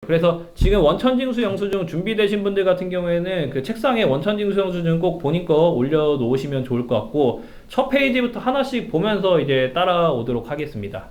그래서 지금 원천징수 영수증 준비되신 분들 같은 경우에는 그 책상에 원천징수 영수증 꼭 본인 거 올려놓으시면 좋을 것 같고, 첫 페이지부터 하나씩 보면서 이제 따라오도록 하겠습니다.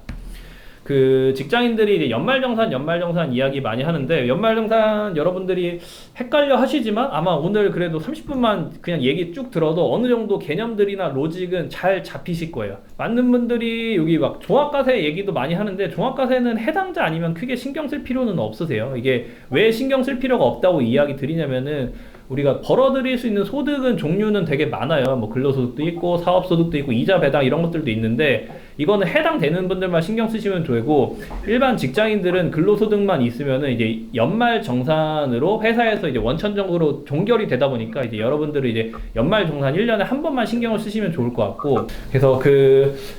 그 직장인들이 이제 연말정산 이야기 많이 하는데, 연말정산 여러분들이 헷갈려 하시지만 아마 오늘 그래도 30분만 그냥 얘기 쭉 들어도 어느 정도 개념들이나 로직은 잘 잡히실 거예요. 많은 분들이 여기 막 종합과세 얘기도 많이 하는데, 종합과세는 해당자 아니면 크게 신경 쓸 필요는 없으세요. 이게 왜 신경 쓸 필요가 없다고 이야기 드리냐면은, 우리가 벌어들일 수 있는 소득은 종류는 되게 많아요. 뭐 근로소득도 있고 사업소득도 있고 이자 배당 이런 것들도 있는데, 이거는 해당되는 분들만 신경 쓰시면 되고, 일반 직장인들은 근로소득만 있으면은 이제 연말정산으로 회사에서 이제 원천적으로 종결이 되다 보니까 이제 여러분들은 이제 연말정산 1년에 한 번만 신경을 쓰시면 좋을 것 같고, 그래서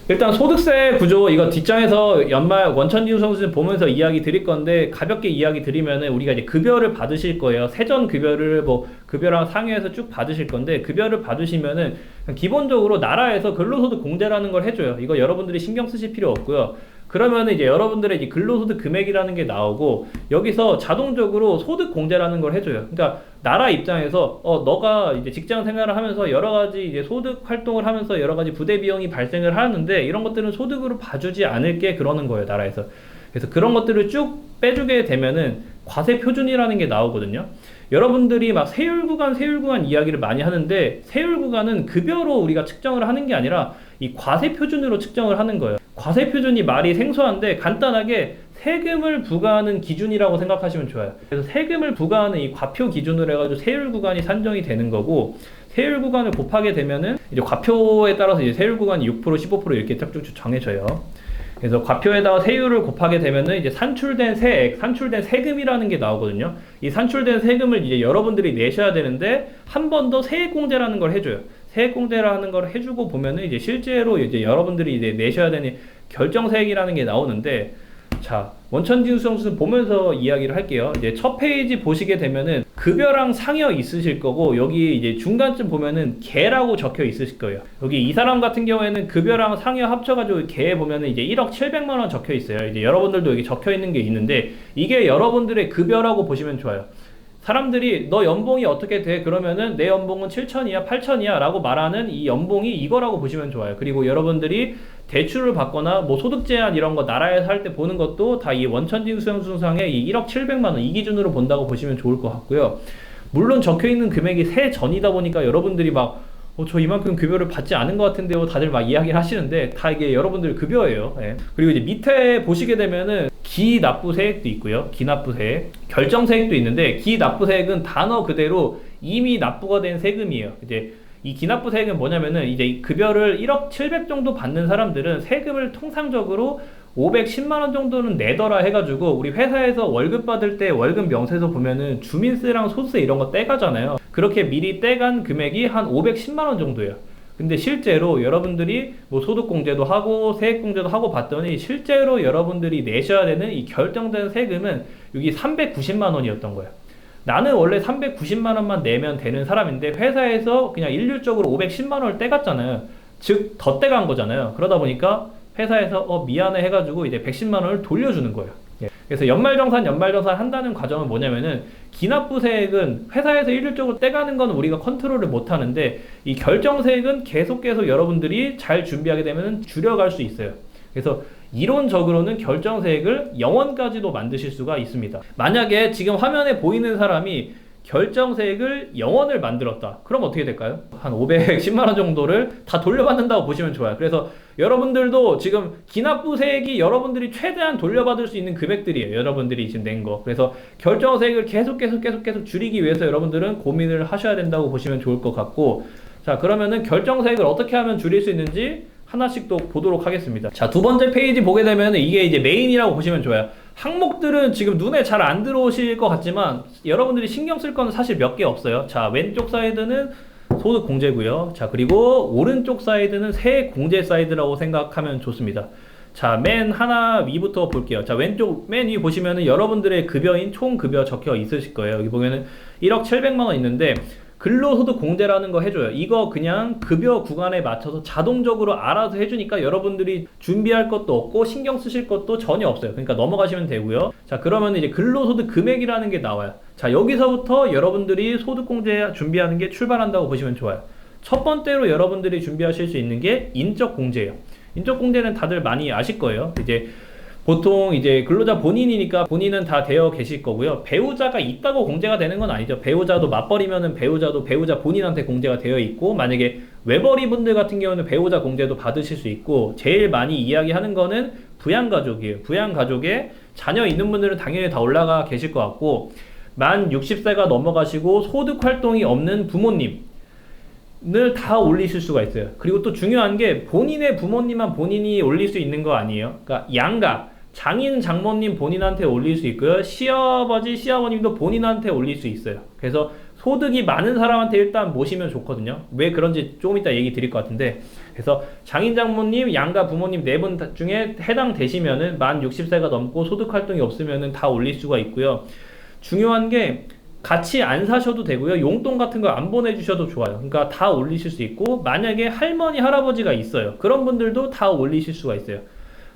일단 소득세 구조 이거 뒷장에서 연말 원천징수영수증 보면서 이야기 드릴 건데, 가볍게 이야기 드리면은 우리가 이제 급여를 받으실 거예요. 세전 급여를 뭐 급여랑 상회해서 쭉 받으실 건데, 급여를 받으시면은 기본적으로 나라에서 근로소득 공제라는 걸 해줘요. 이거 여러분들이 신경 쓰실 필요 없고요. 그러면은 이제 여러분들의 이제 근로소득 금액이라는 게 나오고, 여기서 자동적으로 소득 공제라는 걸 해줘요. 그러니까 나라 입장에서 너가 이제 직장 생활을 하면서 여러 가지 이제 소득 활동을 하면서 여러 가지 부대 비용이 발생을 하는데, 이런 것들은 소득으로 봐주지 않을게 그러는 거예요, 나라에서. 그래서 그런 것들을 쭉 빼주게 되면은 과세 표준이라는 게 나오거든요. 여러분들이 막 세율 구간 이야기를 많이 하는데, 세율 구간은 급여로 우리가 측정을 하는 게 아니라 이 과세 표준으로 측정을 하는 거예요. 과세 표준이 말이 생소한데, 간단하게 세금을 부과하는 기준이라고 생각하시면 좋아요. 그래서 세금을 부과하는 이 과표 기준으로 해가지고 세율 구간이 산정이 되는 거고, 세율 구간을 곱하게 되면은 이제 과표에 따라서 이제 세율 구간이 6%, 15% 이렇게 쭉쭉 정해져요. 그래서 과표에다가 세율을 곱하게 되면은 이제 산출된 세액, 산출된 세금이라는 게 나오거든요. 이 산출된 세금을 이제 여러분들이 내셔야 되는데, 한 번 더 세액공제라는 걸 해줘요. 세액공제라는 걸 해주고 보면은 이제 실제로 이제 여러분들이 이제 내셔야 되는 결정세액이라는 게 나오는데, 자, 원천징수영수증 보면서 이야기를 할게요. 이제 첫 페이지 보시게 되면은 급여랑 상여 있으실 거고, 여기 이제 중간쯤 보면은 개라고 적혀 있으실 거예요. 여기 이 사람 같은 경우에는 급여랑 상여 합쳐가지고 개에 보면은 이제 1억 700만 원 적혀 있어요. 이제 여러분들도 여기 적혀 있는 게 있는데, 이게 여러분들의 급여라고 보시면 좋아요. 사람들이 너 연봉이 어떻게 돼? 그러면은 내 연봉은 7천이야, 8천이야 라고 말하는 이 연봉이 이거라고 보시면 좋아요. 그리고 여러분들이 대출을 받거나 뭐 소득 제한 이런 거 나라에서 할 때 보는 것도 다 이 원천징수영수증상의 이 1억 700만 원 이 기준으로 본다고 보시면 좋을 것 같고요. 물론 적혀 있는 금액이 세 전이다 보니까 여러분들이 막 저 이만큼 급여를 받지 않은 것 같은데요, 다들 막 이야기를 하시는데, 다 이게 여러분들 급여예요. 예. 그리고 이제 밑에 보시게 되면은 기납부세액도 있고요. 기납부세액, 결정세액도 있는데, 기납부세액은 단어 그대로 이미 납부가 된 세금이에요. 이제 이 기납부세액은 뭐냐면은, 이제 급여를 1억 700 정도 받는 사람들은 세금을 통상적으로 510만 원 정도는 내더라 해가지고, 우리 회사에서 월급 받을 때 월급 명세서 보면은 주민세랑 소득세 이런 거 떼가잖아요. 그렇게 미리 떼간 금액이 한 510만 원 정도예요. 근데 실제로 여러분들이 뭐 소득공제도 하고 세액공제도 하고 봤더니, 실제로 여러분들이 내셔야 되는 이 결정된 세금은 여기 390만 원이었던 거예요. 나는 원래 390만 원만 내면 되는 사람인데, 회사에서 그냥 일률적으로 510만 원을 떼갔잖아요. 즉 더 떼간 거잖아요. 그러다 보니까 회사에서 미안해 해가지고 이제 110만 원을 돌려주는 거예요. 예. 그래서 연말정산 한다는 과정은 뭐냐면은, 기납부세액은 회사에서 일률적으로 떼가는 건 우리가 컨트롤을 못 하는데, 이 결정세액은 계속 여러분들이 잘 준비하게 되면 줄여갈 수 있어요. 그래서 이론적으로는 결정세액을 0원까지도 만드실 수가 있습니다. 만약에 지금 화면에 보이는 사람이 결정세액을 0원을 만들었다. 그럼 어떻게 될까요? 한 510만 원 정도를 다 돌려받는다고 보시면 좋아요. 그래서 여러분들도 지금 기납부세액이 여러분들이 최대한 돌려받을 수 있는 금액들이에요. 여러분들이 지금 낸 거. 그래서 결정세액을 계속 줄이기 위해서 여러분들은 고민을 하셔야 된다고 보시면 좋을 것 같고, 자, 그러면은 결정세액을 어떻게 하면 줄일 수 있는지 하나씩 또 보도록 하겠습니다. 자, 두 번째 페이지 보게 되면 이게 이제 메인이라고 보시면 좋아요. 항목들은 지금 눈에 잘 안 들어오실 것 같지만, 여러분들이 신경 쓸 거는 사실 몇 개 없어요. 자, 왼쪽 사이드는 소득 공제고요. 자, 그리고 오른쪽 사이드는 세액 공제 사이드라고 생각하면 좋습니다. 자, 맨 하나 위부터 볼게요. 자, 왼쪽 맨 위 보시면은 여러분들의 급여인 총 급여 적혀 있으실 거예요. 여기 보면은 1억 700만 원 있는데, 근로소득 공제라는 거 해줘요. 이거 그냥 급여 구간에 맞춰서 자동적으로 알아서 해주니까 여러분들이 준비할 것도 없고 신경 쓰실 것도 전혀 없어요. 그러니까 넘어가시면 되고요. 자, 그러면 이제 근로소득 금액이라는 게 나와요. 자, 여기서부터 여러분들이 소득공제 준비하는 게 출발한다고 보시면 좋아요. 첫 번째로 여러분들이 준비하실 수 있는 게 인적공제예요. 인적공제는 다들 많이 아실 거예요. 이제 보통 이제 근로자 본인이니까 본인은 다 되어 계실 거고요. 배우자가 있다고 공제가 되는 건 아니죠. 배우자도 맞벌이면은 배우자도 배우자 본인한테 공제가 되어 있고, 만약에 외벌이 분들 같은 경우는 배우자 공제도 받으실 수 있고, 제일 많이 이야기하는 거는 부양가족이에요. 부양가족에 자녀 있는 분들은 당연히 다 올라가 계실 것 같고, 만 60세가 넘어가시고 소득 활동이 없는 부모님 을 다 올리실 수가 있어요. 그리고 또 중요한 게 본인의 부모님만 본인이 올릴 수 있는 거 아니에요. 그러니까 양가, 장인, 장모님 본인한테 올릴 수 있고요. 시아버지, 시아버님도 본인한테 올릴 수 있어요. 그래서 소득이 많은 사람한테 일단 모시면 좋거든요. 왜 그런지 조금 이따 얘기 드릴 것 같은데, 그래서 장인, 장모님, 양가, 부모님 네 분 중에 해당되시면은 만 60세가 넘고 소득 활동이 없으면은 다 올릴 수가 있고요. 중요한 게 같이 안 사셔도 되고요. 용돈 같은 거 안 보내주셔도 좋아요. 그러니까 다 올리실 수 있고, 만약에 할머니, 할아버지가 있어요. 그런 분들도 다 올리실 수가 있어요.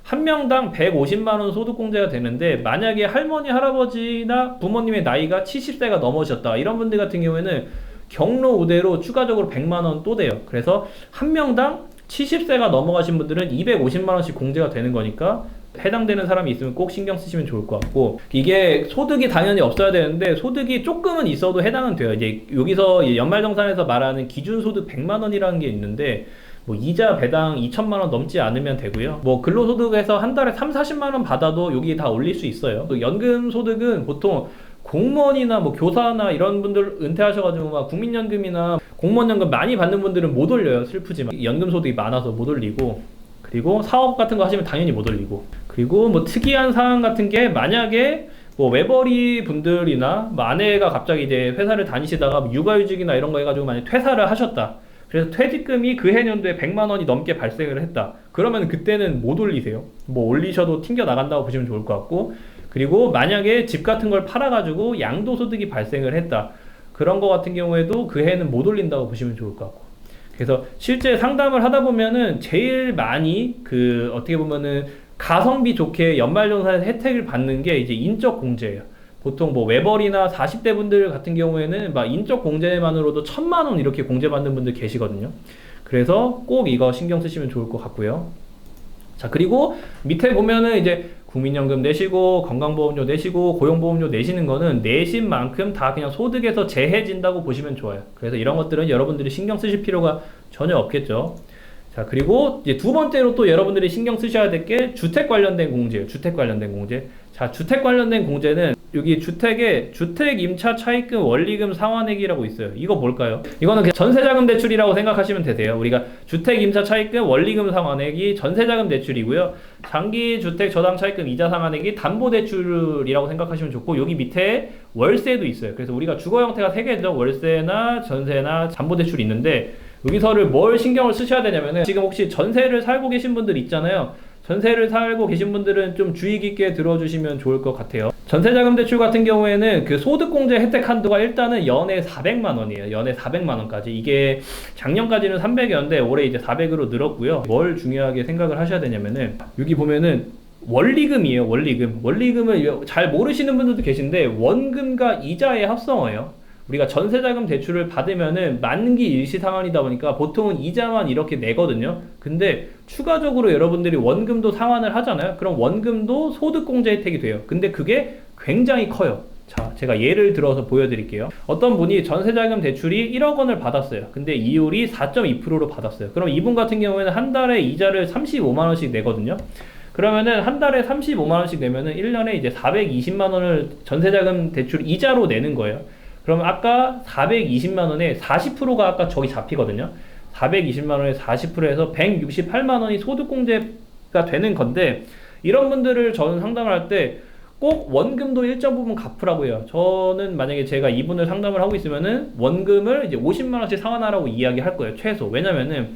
한 명당 150만원 소득공제가 되는데, 만약에 할머니, 할아버지나 부모님의 나이가 70세가 넘으셨다, 이런 분들 같은 경우에는 경로 우대로 추가적으로 100만원 또 돼요. 그래서 한 명당 70세가 넘어가신 분들은 250만원씩 공제가 되는 거니까 해당되는 사람이 있으면 꼭 신경 쓰시면 좋을 것 같고, 이게 소득이 당연히 없어야 되는데 소득이 조금은 있어도 해당은 돼요. 이제 여기서 연말정산에서 말하는 기준소득 100만원이라는 게 있는데, 뭐 이자 배당 2천만원 넘지 않으면 되고요. 뭐 근로소득에서 한 달에 3, 40만원 받아도 여기 다 올릴 수 있어요. 또 연금소득은 보통 공무원이나 뭐 교사나 이런 분들 은퇴하셔가지고 막 국민연금이나 공무원연금 많이 받는 분들은 못 올려요. 슬프지만 연금소득이 많아서 못 올리고, 그리고 사업 같은 거 하시면 당연히 못 올리고, 그리고 뭐 특이한 사항 같은 게, 만약에 뭐 외벌이 분들이나 뭐 아내가 갑자기 이제 회사를 다니시다가 육아휴직이나 이런 거 해가지고 만약 퇴사를 하셨다, 그래서 퇴직금이 그 해년도에 100만원이 넘게 발생을 했다, 그러면 그때는 못 올리세요. 뭐 올리셔도 튕겨 나간다고 보시면 좋을 것 같고, 그리고 만약에 집 같은 걸 팔아가지고 양도소득이 발생을 했다, 그런 거 같은 경우에도 그 해는 못 올린다고 보시면 좋을 것 같고. 그래서 실제 상담을 하다 보면은 제일 많이 그 어떻게 보면은 가성비 좋게 연말정산에서 혜택을 받는 게 이제 인적공제예요. 보통 뭐 외벌이나 40대 분들 같은 경우에는 막 인적공제만으로도 1,000만원 이렇게 공제받는 분들 계시거든요. 그래서 꼭 이거 신경 쓰시면 좋을 것 같고요. 자, 그리고 밑에 보면은 이제 국민연금 내시고 건강보험료 내시고 고용보험료 내시는 거는 내신 만큼 다 그냥 소득에서 제해진다고 보시면 좋아요. 그래서 이런 것들은 여러분들이 신경 쓰실 필요가 전혀 없겠죠. 자, 그리고 이제 두 번째로 또 여러분들이 신경 쓰셔야 될 게 주택 관련된 공제예요. 주택 관련된 공제. 자, 주택 관련된 공제는 여기 주택에 주택 임차 차입금 원리금 상환액이라고 있어요. 이거 뭘까요? 이거는 그냥 전세자금 대출이라고 생각하시면 되세요. 우리가 주택 임차 차입금 원리금 상환액이 전세자금 대출이고요. 장기 주택 저당 차입금 이자 상환액이 담보 대출이라고 생각하시면 좋고, 여기 밑에 월세도 있어요. 그래서 우리가 주거 형태가 세 개죠. 월세나 전세나 담보 대출이 있는데, 여기서를 뭘 신경을 쓰셔야 되냐면은, 지금 혹시 전세를 살고 계신 분들 있잖아요. 전세를 살고 계신 분들은 좀 주의 깊게 들어주시면 좋을 것 같아요. 전세자금 대출 같은 경우에는 그 소득공제 혜택 한도가 일단은 연에 400만원이에요. 연에 400만원까지. 이게 작년까지는 300이었는데 올해 이제 400으로 늘었고요. 뭘 중요하게 생각을 하셔야 되냐면은, 여기 보면은 원리금이에요. 원리금. 원리금을 잘 모르시는 분들도 계신데, 원금과 이자의 합성어예요. 우리가 전세자금 대출을 받으면은 만기 일시 상환이다 보니까 보통은 이자만 이렇게 내거든요. 근데 추가적으로 여러분들이 원금도 상환을 하잖아요. 그럼 원금도 소득공제 혜택이 돼요. 근데 그게 굉장히 커요. 자, 제가 예를 들어서 보여드릴게요. 어떤 분이 전세자금 대출이 1억 원을 받았어요. 근데 이율이 4.2%로 받았어요. 그럼 이분 같은 경우에는 한 달에 이자를 35만 원씩 내거든요. 그러면은 한 달에 35만 원씩 내면은 1년에 이제 420만 원을 전세자금 대출 이자로 내는 거예요. 그러면 아까 420만원에 40%가 아까 저기 잡히거든요. 420만원에 40%에서 168만원이 소득공제가 되는 건데, 이런 분들을 저는 상담을 할 때 꼭 원금도 일정 부분 갚으라고 해요. 저는 만약에 제가 이분을 상담을 하고 있으면은 원금을 이제 50만원씩 상환하라고 이야기할 거예요. 최소. 왜냐면은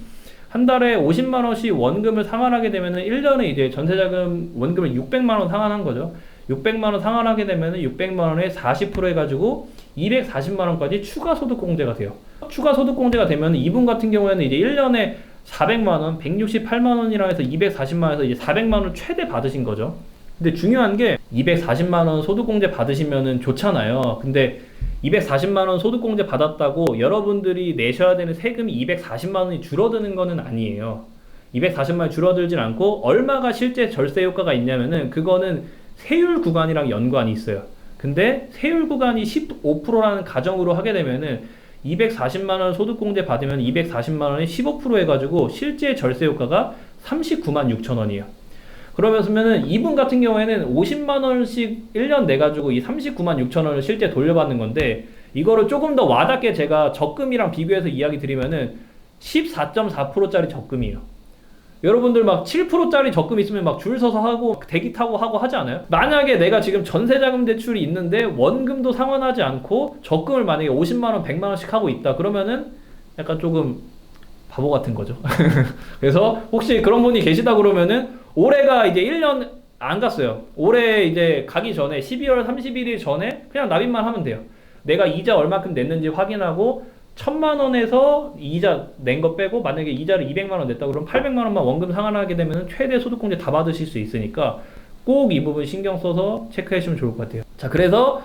한 달에 50만원씩 원금을 상환하게 되면은 1년에 이제 전세자금 원금을 600만원 상환한 거죠. 600만원 상환하게 되면은 600만원에 40% 해가지고 240만원까지 추가 소득 공제가 돼요. 추가 소득공제가 되면 이분 같은 경우에는 이제 1년에 400만 원, 168만 원이라 해서 240만 원에서 이제 400만 원 최대 받으신 거죠. 근데 중요한 게 240만 원 소득공제 받으시면은 좋잖아요. 근데 240만 원 소득공제 받았다고 여러분들이 내셔야 되는 세금이 240만 원이 줄어드는 거는 아니에요. 240만 원이 줄어들진 않고 얼마가 실제 절세 효과가 있냐면은 그거는 세율 구간이랑 연관이 있어요. 근데 세율 구간이 15%라는 가정으로 하게 되면은 240만 원 소득공제 받으면 240만 원에 15% 해가지고 실제 절세 효과가 39만 6천 원이에요. 그러면은 이분 같은 경우에는 50만 원씩 1년 내가지고 이 39만 6천 원을 실제 돌려받는 건데, 이거를 조금 더 와닿게 제가 적금이랑 비교해서 이야기 드리면은 14.4%짜리 적금이에요. 여러분들 막 7%짜리 적금 있으면 막 줄 서서 하고 대기 타고 하고 하지 않아요? 만약에 내가 지금 전세자금 대출이 있는데 원금도 상환하지 않고 적금을 만약에 50만원, 100만원씩 하고 있다 그러면은 약간 조금 바보 같은 거죠. 그래서 혹시 그런 분이 계시다 그러면은 올해가 이제 1년 안 갔어요. 올해 이제 가기 전에 12월 31일 전에 그냥 납입만 하면 돼요. 내가 이자 얼마큼 냈는지 확인하고 1000만 원에서 이자 낸 거 빼고 만약에 이자를 200만 원 냈다 그러면 800만 원만 원금 상환하게 되면 최대 소득공제 다 받으실 수 있으니까 꼭 이 부분 신경 써서 체크해 주시면 좋을 것 같아요. 자, 그래서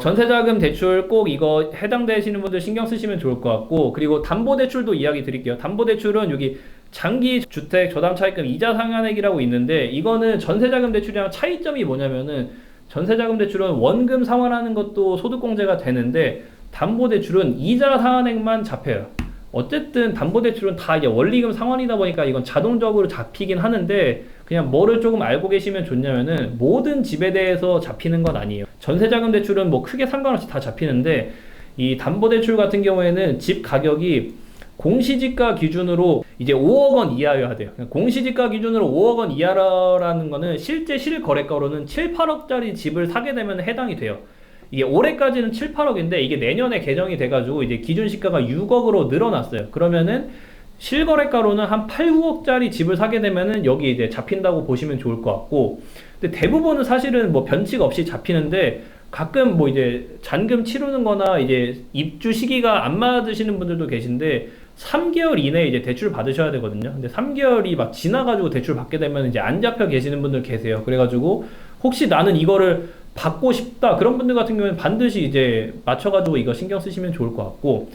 전세자금 대출 꼭 이거 해당되시는 분들 신경 쓰시면 좋을 것 같고, 그리고 담보대출도 이야기 드릴게요. 담보대출은 여기 장기 주택 저담 차입금 이자 상환액이라고 있는데, 이거는 전세자금 대출이랑 차이점이 뭐냐면은 전세자금 대출은 원금 상환하는 것도 소득공제가 되는데 담보대출은 이자 상환액만 잡혀요. 어쨌든 담보대출은 다 이제 원리금 상환이다 보니까 이건 자동적으로 잡히긴 하는데, 그냥 뭐를 조금 알고 계시면 좋냐면은 모든 집에 대해서 잡히는 건 아니에요. 전세자금 대출은 뭐 크게 상관없이 다 잡히는데, 이 담보대출 같은 경우에는 집 가격이 공시지가 기준으로 이제 5억 원 이하여야 돼요. 공시지가 기준으로 5억 원 이하라는 거는 실제 실거래가로는 7, 8억짜리 집을 사게 되면 해당이 돼요. 이게 올해까지는 7, 8억인데 이게 내년에 개정이 돼가지고 이제 기준 시가가 6억으로 늘어났어요. 그러면은 실거래가로는 한 8, 9억짜리 집을 사게 되면은 여기 이제 잡힌다고 보시면 좋을 것 같고, 근데 대부분은 사실은 뭐 변칙 없이 잡히는데 가끔 뭐 이제 잔금 치르는 거나 이제 입주 시기가 안 맞으시는 분들도 계신데 3개월 이내에 이제 대출 받으셔야 되거든요. 근데 3개월이 막 지나가지고 대출 받게 되면 이제 안 잡혀 계시는 분들 계세요. 그래가지고 혹시 나는 이거를 받고 싶다 그런 분들 같은 경우는 반드시 이제 맞춰가지고 이거 신경 쓰시면 좋을 것 같고,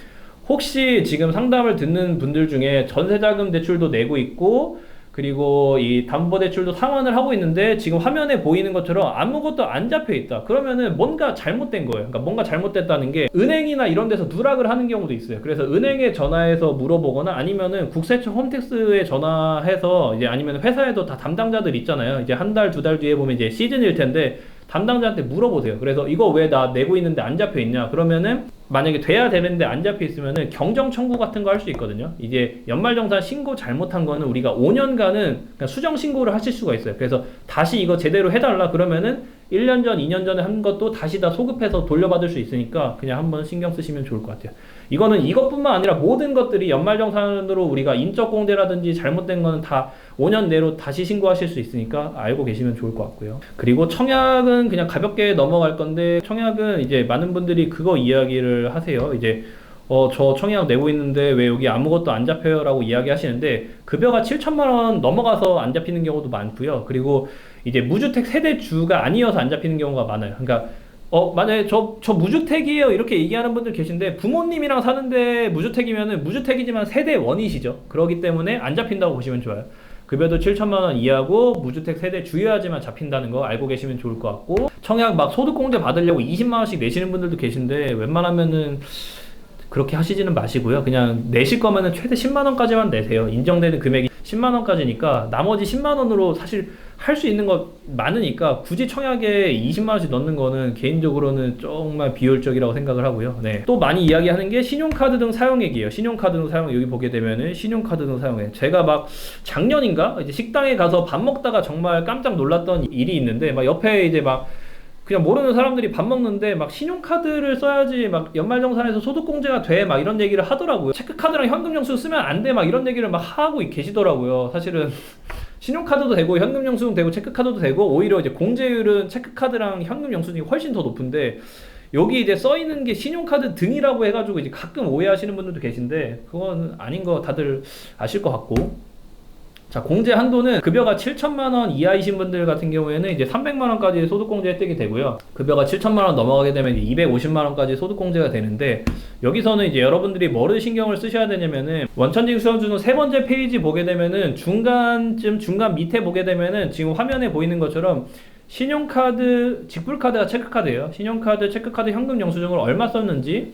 혹시 지금 상담을 듣는 분들 중에 전세자금 대출도 내고 있고 그리고 이 담보대출도 상환을 하고 있는데 지금 화면에 보이는 것처럼 아무것도 안 잡혀 있다 그러면은 뭔가 잘못된 거예요. 그러니까 뭔가 잘못됐다는 게 은행이나 이런 데서 누락을 하는 경우도 있어요. 그래서 은행에 전화해서 물어보거나 아니면은 국세청 홈택스에 전화해서 이제 아니면 회사에도 다 담당자들 있잖아요. 이제 한 달, 두 달 뒤에 보면 이제 시즌일 텐데 담당자한테 물어보세요. 그래서 이거 왜 나 내고 있는데 안 잡혀 있냐 그러면은 만약에 돼야 되는데 안 잡혀 있으면은 경정 청구 같은 거 할 수 있거든요. 이제 연말정산 신고 잘못한 거는 우리가 5년간은 그냥 수정 신고를 하실 수가 있어요. 그래서 다시 이거 제대로 해달라 그러면은 1년 전, 2년 전에 한 것도 다시 다 소급해서 돌려받을 수 있으니까 그냥 한번 신경 쓰시면 좋을 것 같아요. 이거는 이것뿐만 아니라 모든 것들이 연말정산으로 우리가 인적공제라든지 잘못된 거는 다 5년 내로 다시 신고하실 수 있으니까 알고 계시면 좋을 것 같고요. 그리고 청약은 그냥 가볍게 넘어갈 건데, 청약은 이제 많은 분들이 그거 이야기를 하세요. 이제 저 청약 내고 있는데 왜 여기 아무것도 안 잡혀요? 라고 이야기 하시는데, 급여가 7천만 원 넘어가서 안 잡히는 경우도 많고요. 그리고 이제 무주택 세대주가 아니어서 안 잡히는 경우가 많아요. 그러니까 만약에 저 무주택이에요 이렇게 얘기하는 분들 계신데, 부모님이랑 사는데 무주택이면은 무주택이지만 세대 원이시죠. 그렇기 때문에 안 잡힌다고 보시면 좋아요. 급여도 7천만 원 이하고 무주택 세대 주여야지만 잡힌다는 거 알고 계시면 좋을 것 같고, 청약 막 소득공제 받으려고 20만 원씩 내시는 분들도 계신데 웬만하면은 그렇게 하시지는 마시고요. 그냥 내실 거면은 최대 10만 원까지만 내세요. 인정되는 금액이 10만 원까지니까 나머지 10만 원으로 사실 할 수 있는 거 많으니까 굳이 청약에 20만 원씩 넣는 거는 개인적으로는 정말 비효율적이라고 생각을 하고요. 네. 또 많이 이야기하는 게 신용카드 등 사용액이에요. 신용카드 등 사용액 여기 보게 되면은 신용카드 등 사용액. 제가 막 작년인가 이제 식당에 가서 밥 먹다가 정말 깜짝 놀랐던 일이 있는데, 막 옆에 이제 막 그냥 모르는 사람들이 밥 먹는데 막 신용카드를 써야지 막 연말정산에서 소득공제가 돼 막 이런 얘기를 하더라고요. 체크카드랑 현금영수증 쓰면 안 돼 막 이런 얘기를 막 하고 계시더라고요. 사실은 신용카드도 되고 현금영수증 되고 체크카드도 되고 오히려 이제 공제율은 체크카드랑 현금영수증이 훨씬 더 높은데, 여기 이제 써 있는 게 신용카드 등이라고 해가지고 이제 가끔 오해하시는 분들도 계신데 그건 아닌 거 다들 아실 것 같고. 자, 공제 한도는 급여가 7천만 원 이하이신 분들 같은 경우에는 이제 300만 원까지 소득공제 혜택이 되고요. 급여가 7천만 원 넘어가게 되면 이제 250만 원까지 소득공제가 되는데, 여기서는 이제 여러분들이 뭐를 신경을 쓰셔야 되냐면은 원천징수영수증 세 번째 페이지 보게 되면은 중간 밑에 보게 되면은 지금 화면에 보이는 것처럼 신용카드, 직불카드가 체크카드예요. 신용카드, 체크카드, 현금 영수증을 얼마 썼는지,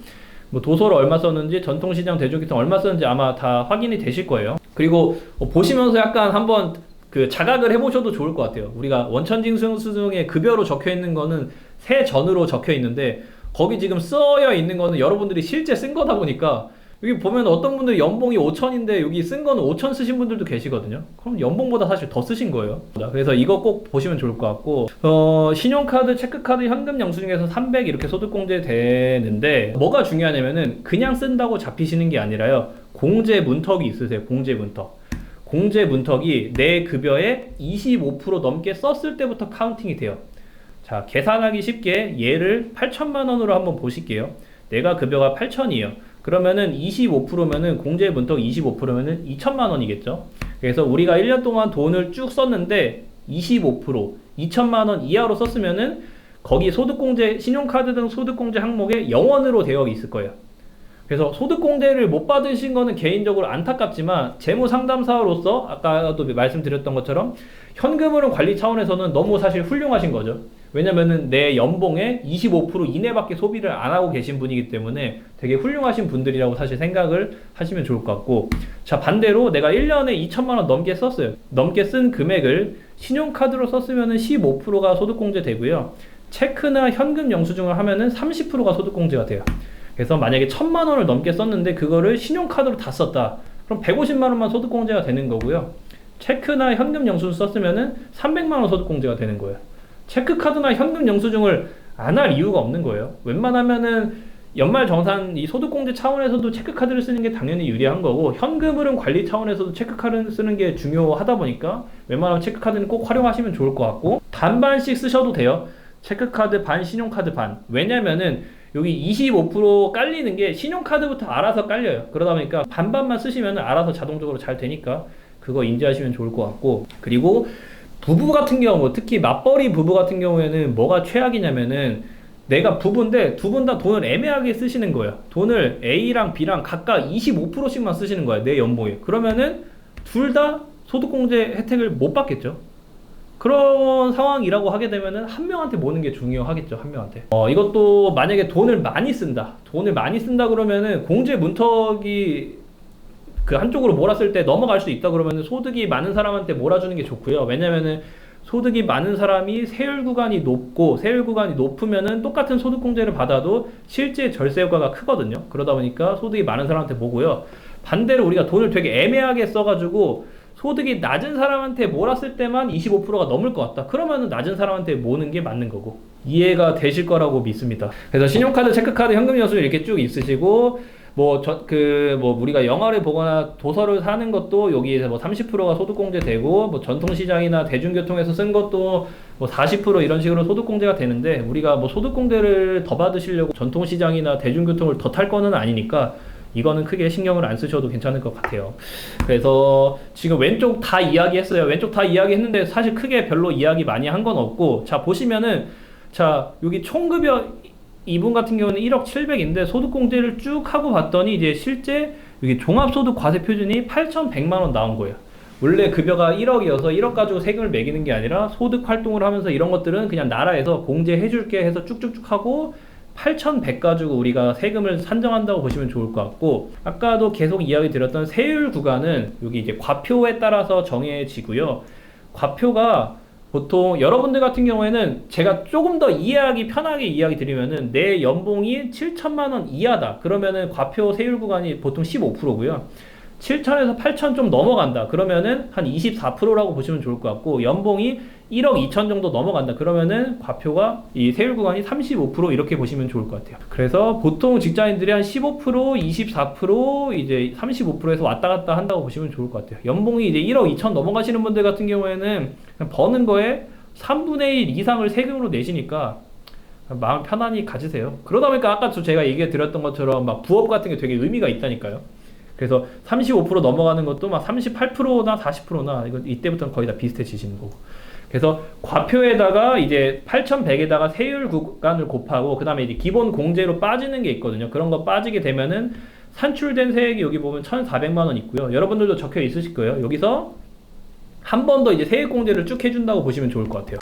뭐 도서를 얼마 썼는지, 전통시장, 대중교통 얼마 썼는지 아마 다 확인이 되실 거예요. 그리고 보시면서 약간 한번 그 자각을 해보셔도 좋을 것 같아요. 우리가 원천징수영수증에 급여로 적혀 있는 거는 세전으로 적혀 있는데, 거기 지금 쓰여 있는 거는 여러분들이 실제 쓴 거다 보니까, 여기 보면 어떤 분들이 연봉이 5천인데 여기 쓴 거는 5천 쓰신 분들도 계시거든요. 그럼 연봉보다 사실 더 쓰신 거예요. 그래서 이거 꼭 보시면 좋을 것 같고, 신용카드, 체크카드, 현금 영수증에서 300 이렇게 소득공제 되는데, 뭐가 중요하냐면은 그냥 쓴다고 잡히시는 게 아니라요, 공제 문턱이 있으세요. 공제 문턱. 공제 문턱이 내 급여의 25% 넘게 썼을 때부터 카운팅이 돼요. 자, 계산하기 쉽게 얘를 8천만 원으로 한번 보실게요. 내가 급여가 8천이에요. 그러면은 25%면은 공제 문턱 25%면은 2천만 원이겠죠. 그래서 우리가 1년 동안 돈을 쭉 썼는데 25%, 2천만 원 이하로 썼으면은 거기 소득공제, 신용카드 등 소득공제 항목에 0원으로 되어 있을 거예요. 그래서 소득공제를 못 받으신 거는 개인적으로 안타깝지만, 재무상담사로서 아까도 말씀드렸던 것처럼 현금흐름 관리 차원에서는 너무 사실 훌륭하신 거죠. 왜냐면은 내 연봉의 25% 이내밖에 소비를 안 하고 계신 분이기 때문에 되게 훌륭하신 분들이라고 사실 생각을 하시면 좋을 것 같고, 자, 반대로 내가 1년에 2천만 원 넘게 썼어요. 넘게 쓴 금액을 신용카드로 썼으면은 15%가 소득공제 되고요. 체크나 현금 영수증을 하면은 30%가 소득공제가 돼요. 그래서 만약에 1,000만 원을 넘게 썼는데 그거를 신용카드로 다 썼다. 그럼 150만 원만 소득공제가 되는 거고요. 체크나 현금 영수증 썼으면은 300만 원 소득공제가 되는 거예요. 체크카드나 현금 영수증을 안 할 이유가 없는 거예요. 웬만하면은 연말정산 이 소득공제 차원에서도 체크카드를 쓰는 게 당연히 유리한 거고, 현금흐름 관리 차원에서도 체크카드를 쓰는 게 중요하다 보니까 웬만하면 체크카드는 꼭 활용하시면 좋을 것 같고, 반반씩 쓰셔도 돼요. 체크카드 반, 신용카드 반. 왜냐면은 여기 25% 깔리는 게 신용카드부터 알아서 깔려요. 그러다 보니까 반반만 쓰시면 알아서 자동적으로 잘 되니까 그거 인지하시면 좋을 것 같고, 그리고 부부 같은 경우, 특히 맞벌이 부부 같은 경우에는 뭐가 최악이냐면은, 내가 부부인데 두 분 다 돈을 애매하게 쓰시는 거예요. 돈을 A랑 B랑 각각 25%씩만 쓰시는 거예요, 내 연봉에. 그러면은 둘 다 소득공제 혜택을 못 받겠죠. 그런 상황이라고 하게 되면은 한 명한테 모는 게 중요하겠죠. 한 명한테. 이것도 만약에 돈을 많이 쓴다 그러면은 공제 문턱이 그 한쪽으로 몰았을 때 넘어갈 수 있다 그러면은 소득이 많은 사람한테 몰아주는 게 좋고요. 왜냐면은 소득이 많은 사람이 세율 구간이 높고, 세율 구간이 높으면은 똑같은 소득공제를 받아도 실제 절세 효과가 크거든요. 그러다 보니까 소득이 많은 사람한테 모고요. 반대로 우리가 돈을 되게 애매하게 써가지고 소득이 낮은 사람한테 몰았을 때만 25%가 넘을 것 같다. 그러면은 낮은 사람한테 모는 게 맞는 거고. 이해가 되실 거라고 믿습니다. 그래서 신용카드, 체크카드, 현금 영수증 이렇게 쭉 있으시고, 우리가 영화를 보거나 도서를 사는 것도 여기에서 30%가 소득공제 되고, 전통시장이나 대중교통에서 쓴 것도 40% 이런 식으로 소득공제가 되는데, 우리가 소득공제를 더 받으시려고 전통시장이나 대중교통을 더 탈 거는 아니니까 이거는 크게 신경을 안 쓰셔도 괜찮을 것 같아요. 그래서 지금 왼쪽 다 이야기했어요. 왼쪽 다 이야기했는데 사실 크게 별로 이야기 많이 한 건 없고, 자, 보시면은, 자, 여기 총급여 이분 같은 경우는 1억 700인데 소득공제를 쭉 하고 봤더니 이제 실제 여기 종합소득 과세 표준이 8,100만 원 나온 거예요. 원래 급여가 1억이어서 1억 가지고 세금을 매기는 게 아니라 소득 활동을 하면서 이런 것들은 그냥 나라에서 공제해 줄게 해서 쭉쭉쭉 하고 8,100 가지고 우리가 세금을 산정한다고 보시면 좋을 것 같고, 아까도 계속 이야기 드렸던 세율 구간은 여기 이제 과표에 따라서 정해지고요. 과표가 보통 여러분들 같은 경우에는 제가 조금 더 이해하기 편하게 이야기 드리면은, 내 연봉이 7천만 원 이하다 그러면은 과표 세율 구간이 보통 15%고요 7천에서 8천 좀 넘어간다 그러면은 한 24%라고 보시면 좋을 것 같고, 연봉이 1억 2천 정도 넘어간다 그러면은 과표가 이 세율 구간이 35% 이렇게 보시면 좋을 것 같아요. 그래서 보통 직장인들이 한 15%, 24%, 이제 35%에서 왔다 갔다 한다고 보시면 좋을 것 같아요. 연봉이 이제 1억 2천 넘어가시는 분들 같은 경우에는 버는 거에 3분의 1 이상을 세금으로 내시니까 마음 편안히 가지세요. 그러다 보니까 아까 제가 얘기해 드렸던 것처럼 막 부업 같은 게 되게 의미가 있다니까요. 그래서 35% 넘어가는 것도 막 38%나 40%나 이거 이때부터는 거의 다 비슷해지시는 거고. 그래서 과표에다가 이제 8,100에다가 세율 구간을 곱하고 그다음에 이제 기본 공제로 빠지는 게 있거든요. 그런 거 빠지게 되면은 산출된 세액이 여기 보면 1,400만 원 있고요. 여러분들도 적혀 있으실 거예요. 여기서 한 번 더 이제 세액 공제를 쭉 해준다고 보시면 좋을 것 같아요.